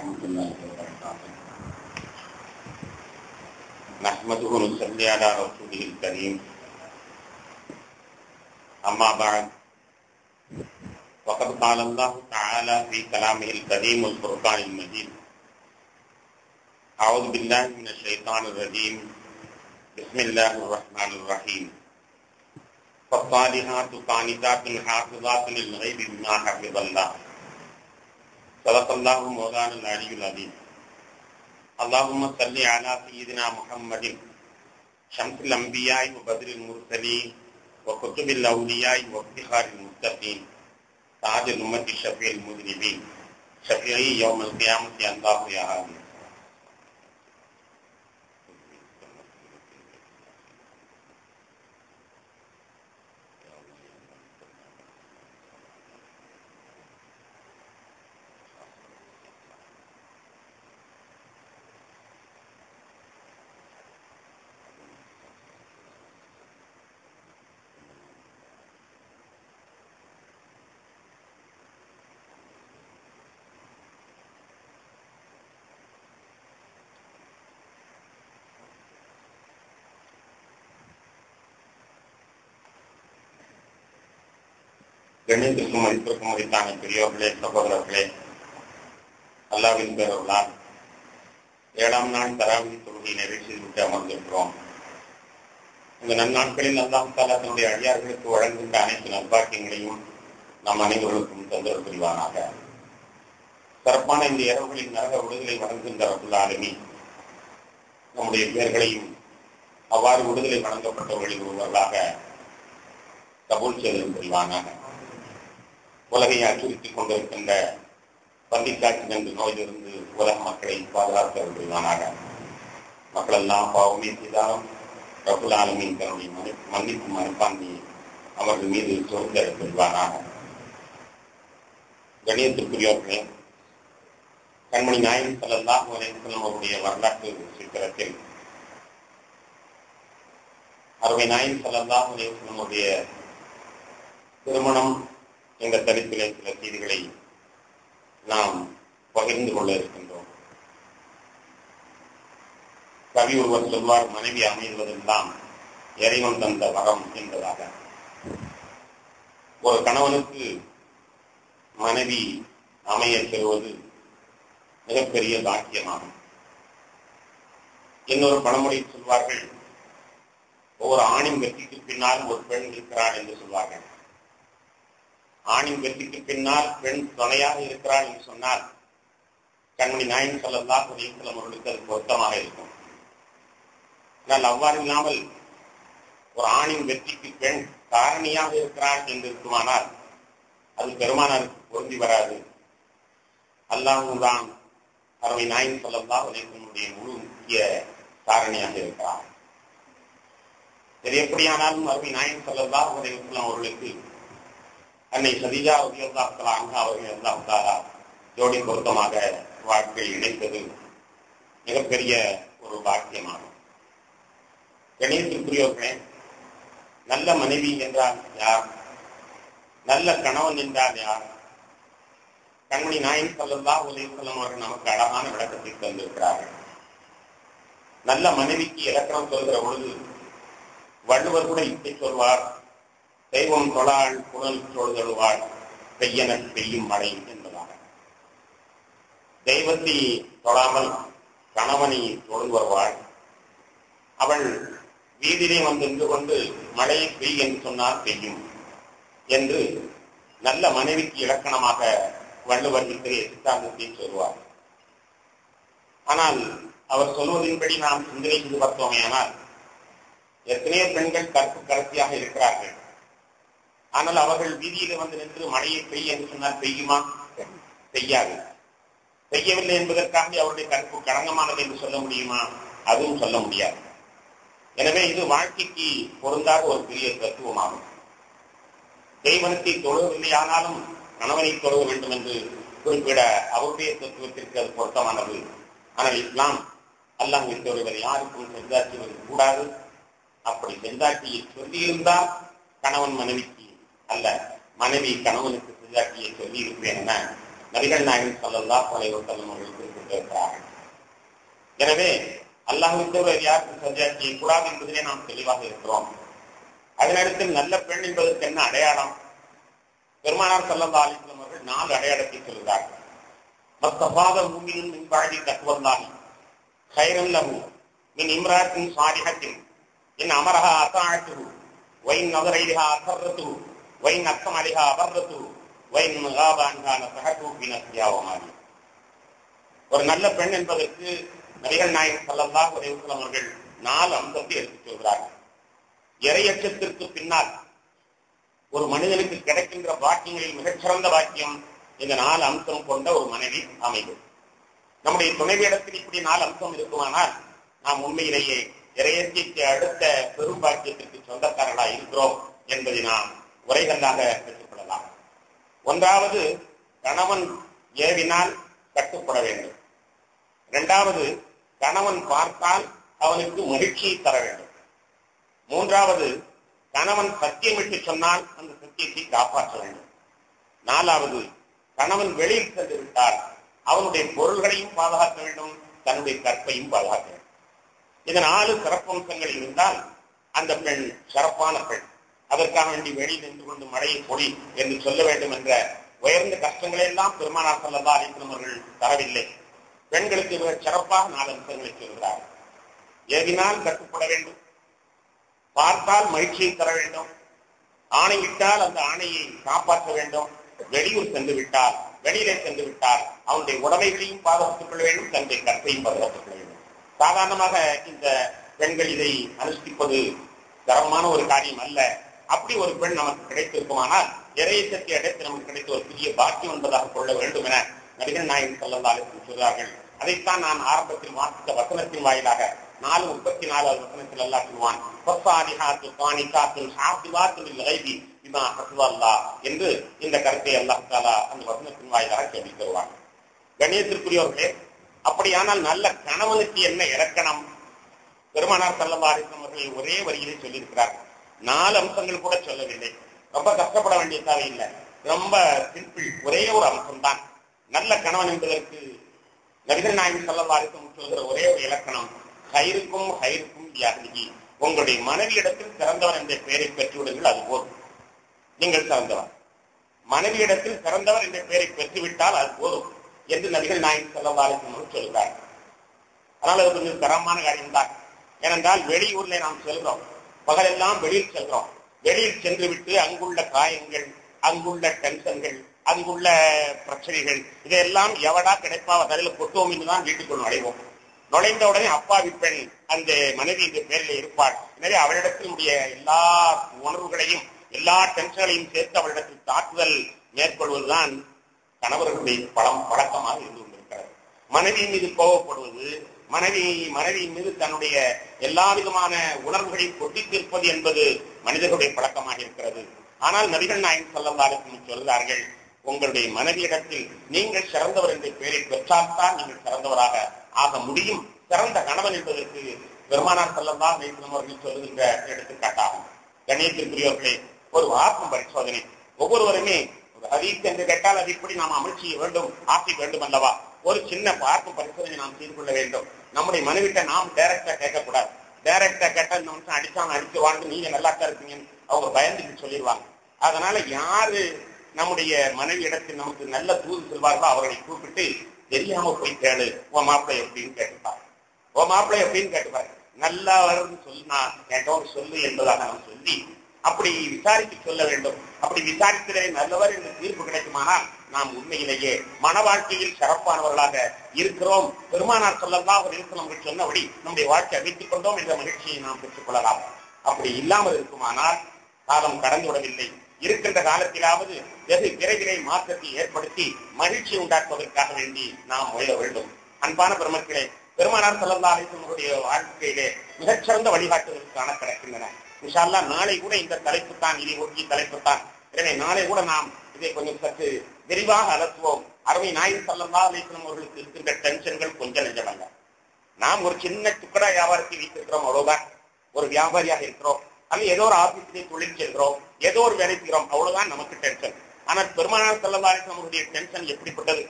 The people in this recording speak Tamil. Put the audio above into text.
ورحمة الله وبركاته. نحمده ونصلي على رسوله الكريم. أما بعد، وقد قال الله تعالى في كلامه الكريم والفرقان المجيد: أعوذ بالله من الشيطان الرجيم. بسم الله الرحمن الرحيم. فالصالحات قانتات حافظات للغيب بما حفظ الله. صدق الله مولانا العلي العظيم. اللهم صل على سيدنا محمد شمس الأنبياء وبدر المرسلين وكتب الأولياء وافتخار المتقين تاج الأمة الشفيع المذنبين شفيعي يوم القيامة الله يا آمين. கண்ணியத்திற்கும் மதிப்பிற்கும் மதித்தான பெரியோர்களே, சகோதரர்களே, அல்லாஹ்வின் பேரருளால் 7ஆம் நாள் தராவீஹ் தொழுகை நிறைவு செய்துவிட்டு அமர்ந்திருக்கிறோம். இந்த நன்னாட்களில் அல்லாஹ் தஆலா தன்னுடைய அடியார்களுக்கு வழங்குகின்ற அனைத்து நல்பாக்கியங்களையும் நாம் அனைவர்களுக்கும் தந்தரல் புரிவானாக. சிறப்பான இந்த இரவுகளின் நரக விடுதலை வழங்குகின்ற ரப்புல் ஆலமீன் நம்முடைய பேர்களையும் அவ்வாறு விடுதலை வழங்கப்பட்டவர்களில் ஒருவர்களாக கபூல் செய்தல் புரிவானாக. உலகை அச்சுறுத்திக் கொண்டிருக்கின்ற பன்றிக்காய்ச்சல் என்ற நோயிலிருந்து உலக மக்களை பாதுகாக்க புரிவானாக. மக்கள் எல்லாம் பாவமே செய்தாலும் ரப்புல் ஆலமீன் தன்னுடைய மன்னிப்பு மனப்பான்மையை அவர்கள் மீது சொந்த புரிவானாக. கணியத்திற்குரியவர்களே, கண்மணி நாயகம் ஸல்லல்லாஹு அலைஹி வஸல்லம் அவருடைய வரலாற்று சித்திரத்தில் அருமை நாயகம் ஸல்லல்லாஹு அலைஹி வஸல்லம் அவருடைய திருமணம் என்ற தலைப்பிலே சில செய்திகளை நாம் பகிர்ந்து கொள்ள இருக்கின்றோம். கவி ஒருவர் சொல்வார், மனைவி அமைவதெல்லாம் இறைவன் தந்த வரம் என்பதாக. ஒரு கணவனுக்கு மனைவி அமைய பெறுவது மிகப்பெரிய பாக்கியமாகும். இன்னொரு பழமொழி சொல்வார்கள், ஒவ்வொரு ஆணின் வெற்றிக்கு பின்னால் ஒரு பெண் இருக்கிறாள் என்று சொல்வார்கள். ஆணின் வெற்றிக்கு பின்னால் பெண் துணையாக இருக்கிறாள் என்று சொன்னால் கண்மணி நாயகம் ஸல்லல்லாஹு அலைஹி வஸல்லம் அவர்களுக்கு அது பொருத்தமாக இருக்கும். ஆனால் அவ்வாறு இல்லாமல் ஒரு ஆணின் வெற்றிக்கு பெண் காரணியாக இருக்கிறாள் என்று இருக்குமானால் அது பெருமானாருக்கு பொருந்தி வராது. அல்லாஹ்தான் அருமை நாயகம் ஸல்லல்லாஹு அலைஹி வஸல்லம் முழு முக்கிய காரணியாக இருக்கிறார். இது எப்படியானாலும் அருமை நாயகம் ஸல்லல்லாஹு அலைஹி வஸல்லம் அவர்களுக்கு அன்னை கதீஜா ரலியல்லாஹு தஆலா அன்ஹா அவர்கள் அல்லாஹ் தஆலா ஜோடி பொருத்தமாக வாழ்க்கை இணைத்தது மிகப்பெரிய ஒரு பாக்கியமாகும். கணியத்திற்குரியவர்களே, நல்ல மனைவி என்றால் யார்? நல்ல கணவன் என்றால் யார்? கண்மணி நாயகம் ஸல்லல்லாஹு அலைஹி வஸல்லம் அவர்கள் நமக்கு அழகான விளக்கத்தை தந்திருக்கிறார்கள். நல்ல மனைவிக்கு இலக்கணம் சொல்கிற பொழுது வள்ளுவர் கூட இப்படி சொல்வார், தெய்வம் தொழாள் புனல் தொழுதழுவாள் பெய்யன பெய்யும் மழை என்பதாக. தெய்வத்தை தொழாமல் கணவனை தொழுது வருவாள். அவள் வீதியிலே வந்து நின்று கொண்டு மழையை பெய் என்று சொன்னால் பெய்யும் என்று நல்ல மனைவிக்கு இலக்கணமாக வள்ளுவர் இத்தகைய சித்தாந்தத்தை சொல்வார். ஆனால் அவர் சொல்வதின்படி நாம் சிந்தனை செய்து பார்த்தோமேயானால் எத்தனையோ பெண்கள் கற்பு கரசியாக இருக்கிறார்கள். ஆனால் அவர்கள் வீதியில வந்து நின்று மழையை பெய்ய என்று சொன்னால் பெய்யுமா? பெய்யாது. பெய்யவில்லை என்பதற்காக அவருடைய கற்பு களங்கமானது என்று சொல்ல முடியுமா? அதுவும் சொல்ல முடியாது. எனவே இது வாழ்க்கைக்கு பொருந்தாத ஒரு பெரிய தத்துவமாகும். தெய்வனத்தை தொழுவதில்லை, ஆனாலும் கணவனை தொழுவ வேண்டும் என்று குறிப்பிட அவருடைய தத்துவத்திற்கு அது பொருத்தமானது. ஆனால் இஸ்லாம் அல்லாஹ்வை தொழுவர் யாருக்கும் செந்தாட்சி கூடாது. அப்படி செந்தாட்சியை சொல்லியிருந்தால் கணவன் மனைவிக்கு அல்ல, மனைவி கணவனுக்கு செந்தாட்சியை சொல்லி இருப்பேன் என நபிகள் நாயகம் ஸல்லல்லாஹு அலைஹி வஸல்லம் அவர்கள் குறிப்பிட்டிருக்கிறார்கள். எனவே அல்லாஹ்வுக்கு வேறு யாருக்கும் சஜ்ஜா செய்யக்கூடாது என்பதிலே நாம் தெளிவாக இருக்கிறோம். அதனடுத்து நல்ல பெண் என்பதற்கு என்ன அடையாளம்? பெருமானார் ஸல்லல்லாஹு அலைஹி வஸல்லம் அவர்கள் 4 அடையாளத்தை சொல்கிறார்கள். மஸ்தஃபாத முஃமினுன் மின் பஅதி தக்வல்லாஹி கைரன் லஹு மின் இம்ராத்தின் சாலிஹத்தின் இன் அமரஹா அஸஅத்துஹு வ இன் நஸர இலைஹா அஸர்ரத்துஹு வ இன் அக்ஸம அலைஹா அபர்ரத்துஹு வ இன் காப அன்ஹா நஸஹத்துஹு பினஃசிஹா வ மாலி. ஒரு நல்ல பெண் என்பதற்கு நபிகள் நாயகம் ஸல்லல்லாஹு அலைஹி வஸல்லம் அவர்கள் 4 அம்சத்தை எடுத்துச் சொல்கிறார்கள். இறையச்சத்திற்கு பின்னால் ஒரு மனிதனுக்கு கிடைக்கின்ற பாக்கியங்களில் மிகச்சிறந்த பாக்கியம் இந்த 4 அம்சம் கொண்ட ஒரு மனைவி அமைவு. நம்முடைய துணைவியிடத்தில் இப்படி 4 அம்சம் இருக்குமானால் நாம் உண்மையிலேயே இறையச்சைக்கு அடுத்த பெரும் பாக்கியத்திற்கு சொந்தக்காரர்களாக இருக்கிறோம் என்பதை நாம் உரைகளாக பெற்றுக்கொள்ளலாம். ஒன்றாவது, கணவன் ஏவினால் கட்டுப்பட வேண்டும். 2வது, கணவன் பார்த்தால் அவனுக்கு மகிழ்ச்சியை தர வேண்டும். 3வது, கணவன் சத்தியமிட்டு சொன்னால் அந்த சத்தியத்தை காப்பாற்ற வேண்டும். 4வது, கணவன் வெளியில் சென்று விட்டால் அவனுடைய பொருள்களையும் பாதுகாக்க வேண்டும், தன்னுடைய கற்பையும் பாதுகாக்க வேண்டும். இந்த 4 சிறப்பம்சங்கள் இருந்தால் அந்த பெண் சிறப்பான பெண். அதற்காக வேண்டி வெளியில் நின்று கொண்டு மழையை பொழி என்று சொல்ல வேண்டும் என்ற உயர்ந்த கஷ்டங்களை எல்லாம் பெருமானார் ஸல்லல்லாஹு அலைஹி வஸல்லம் அவர்கள் தரவில்லை. பெண்களுக்கு மிக சிறப்பாக 4 அம்சங்களை சொல்கிறார்கள். ஏவினால் கட்டுப்பட வேண்டும், பார்த்தால் மகிழ்ச்சியை தர வேண்டும், ஆணையிட்டால் அந்த ஆணையை காப்பாற்ற வேண்டும், வெளியூர் சென்று விட்டால் வெளியிலே சென்று விட்டால் அவனுடைய உடைமைகளையும் பாதுகாத்துக் கொள்ள வேண்டும், தன்னுடைய கற்பையும் பாதுகாத்துக் கொள்ள வேண்டும். சாதாரணமாக இந்த பெண்கள் இதை அனுஷ்டிப்பது தரமான ஒரு காரியம் அல்ல. அப்படி ஒரு பெண் நமக்கு கிடைத்திருக்குமானால் இறையச்சத்தை அடைத்து நமக்கு கிடைத்த ஒரு பெரிய பாக்கியம் என்பதாக கொள்ள வேண்டும் என நபிகள் நாயகம் ஸல்லல்லாஹு அலைஹி வஸல்லம் சொல்கிறார்கள். அதைத்தான் நான் ஆரம்பத்தில் வாசித்த வசனத்தின் வாயிலாக 4:34 வசனத்தில் அல்லாஹ் சொல்வான், ஃபஸாலிஹாத்து கானிதாத்துன் ஹாஃபிலாத்துல் லைபி பிமா ஹஃபிஸல்லாஹ் என்று இந்த கருத்தை அல்லாஹ் தஆலா அந்த வசனத்தின் வாயிலாக சொல்லித் தருவான். கண்ணியத்திற்குரியவர்களே, அப்படியானால் நல்ல கணவனுக்கு என்ன இலக்கணம்? பெருமானார் ஸல்லல்லாஹு அலைஹி வஸல்லம் அவர்கள் ஒரே வரியிலே சொல்லியிருக்கிறார்கள். 4 அம்சங்கள் கூட சொல்லவில்லை. ரொம்ப கஷ்டப்பட வேண்டிய தேவையில்லை. ரொம்ப சிம்பிள், ஒரே ஒரு அம்சம் தான். நல்ல கணவன் என்பதற்கு நபிகள் நாயகம் ஸல்லல்லாஹு அலைஹி வஸல்லம் சொல்கிற ஒரே ஒரு இலக்கணம், ஹைருக்கும் ஹைருக்கும் லிஅஹ்லிஹி. உங்களுடைய மனைவியிடத்தில் சிறந்தவர் என்ற பெயரை பெற்றுவிடுங்கள், அது போதும், நீங்கள் சிறந்தவர். மனைவியிடத்தில் சிறந்தவர் என்ற பெயரை பெற்றுவிட்டால் அது போதும் என்று நபிகள் நாயகம் ஸல்லல்லாஹு அலைஹி வஸல்லம் சொல்கிறார். அதனால் அது கொஞ்சம் தரமான காரியம்தான். ஏனென்றால் வெளியூர்ல நாம் செல்கிறோம், பகலெல்லாம் வெளியில் செல்கிறோம். வெளியில் சென்று விட்டு அங்குள்ள காயங்கள், அங்குள்ள டென்ஷன்கள், அங்குள்ள பிரச்சனைகள் இதையெல்லாம் எவடா கிடைப்பா தலையில கொட்டுவோம் என்றுதான் வீட்டுக்குள் நுழைவோம். நுழைந்த உடனே அப்பாவி பெண் அந்த மனைவி இந்த பேரில் இருப்பாள். எனவே அவளிடத்தினுடைய எல்லா உணர்வுகளையும் எல்லா டென்ஷன்களையும் சேர்த்து அவளிடத்தில் தாக்குதல் மேற்கொள்வதுதான் கணவர்களுடைய பழக்கமாக இருந்து கொண்டிருக்கிறது. மனைவி மீது கோபப்படுவது, மனைவியின் மீது தன்னுடைய எல்லா விதமான உணர்வுகளையும் கொட்டி தீர்ப்பது என்பது மனிதர்களுடைய பழக்கமாக இருக்கிறது. ஆனால் நபிகள் நாயகம் ஸல்லல்லாஹு அலைஹி வஸல்லம் சொல்கிறார்கள், உங்களுடைய மனைவியிடத்தில் நீங்கள் சிறந்தவர் என்ற பெயரை பெற்றால்தான் நீங்கள் சிறந்தவராக ஆக முடியும். சிறந்த கணவன் என்பதற்கு பெருமானார் ஸல்லல்லாஹு அலைஹி வஸல்லம் அவர்கள் சொல்லுகின்ற எடுத்துக்காட்டாகும். கண்ணியத்திற்குரியவர்களே, ஒரு ஆத்ம பரிசோதனை. ஒவ்வொருவருமே ஒரு ஹதீஸ் என்று கேட்டால் அது இப்படி நாம் அமல் செய்ய வேண்டும், ஆசை வேண்டும் அல்லவா? ஒரு சின்ன ஆத்ம பரிசோதனை நாம் செய்து கொள்ள வேண்டும். நம்முடைய மனைவிட்ட நாம் டைரக்டா கேட்கக்கூடாது. டைரக்டா கேட்டா இந்த நிமிஷம் அடிச்சாங்க அடிச்சுவாங்க, நீங்க நல்லாத்தான் இருப்பீங்கன்னு அவங்க பயந்துட்டு சொல்லிடுவாங்க. அதனால யாரு நம்முடைய மனைவி இடத்தில் நமக்கு நல்ல தூது செல்வார்களோ அவர்களை கூப்பிட்டு தெரியாம போய் கேளு, உன் மாப்பிள்ளை எப்படின்னு கேட்டுப்பாரு, உன் மாப்பிள்ளை எப்படின்னு கேட்டுப்பாரு. நல்லா வரும்னு சொன்னா கேட்டவங்க சொல்லு என்பதாக நாம் சொல்லி அப்படி விசாரித்து சொல்ல வேண்டும். அப்படி விசாரித்ததே நல்லவர் என்று தீர்ப்பு கிடைக்குமானால் நாம் உண்மையிலேயே மன வாழ்க்கையில் சிறப்பானவர்களாக இருக்கிறோம். பெருமானார் ஸல்லல்லாஹு அலைஹி வஸல்லம் சொன்னபடி நம்முடைய வாழ்க்கை அமைத்துக் கொண்டோம் என்ற மகிழ்ச்சியை நாம் பெற்றுக் கொள்ளலாம். அப்படி இல்லாமல் இருக்குமானால் காலம் கடந்து விடவில்லை. இருக்கின்ற காலத்திலாவது வெகு விரைவிலே மாற்றத்தை ஏற்படுத்தி மகிழ்ச்சி உண்டாக்குவதற்காக வேண்டி நாம் முயல வேண்டும். அன்பான பெருமக்களே, பெருமானார் ஸல்லல்லாஹு அலைஹி வஸல்லம் வாழ்க்கையிலே மிகச்சிறந்த வழிகாட்டுதல் காண கிடைக்கின்றன. இன்ஷா அல்லாஹ் நாளை கூட இந்த தலைப்பு தான், இதை ஒட்டிய தலைப்பு தான். எனவே நாளை கூட நாம் இதை கொஞ்சம் சற்று விரிவாக அலசுவோம். அருமை நாயகம் ஸல்லல்லாஹு அலைஹி வஸல்லம் அவர்களுக்கு இருக்கின்ற டென்ஷன்கள் கொஞ்சம் நெஞ்சமல்ல. நாம் ஒரு சின்ன துக்கடா வியாபாரத்தை வைத்திருக்கிறோம், அவ்வளவுதான். ஒரு வியாபாரியாக இருக்கிறோம், அல்லது ஏதோ ஒரு ஆபீஸிலே தொழில் செய்கிறோம், ஏதோ ஒரு வேலை செய்கிறோம், அவ்வளவுதான் நமக்கு டென்ஷன். ஆனால் பெருமானார் ஸல்லல்லாஹு அலைஹி வஸல்லம் அவருடைய டென்ஷன் எப்படிப்பட்டது?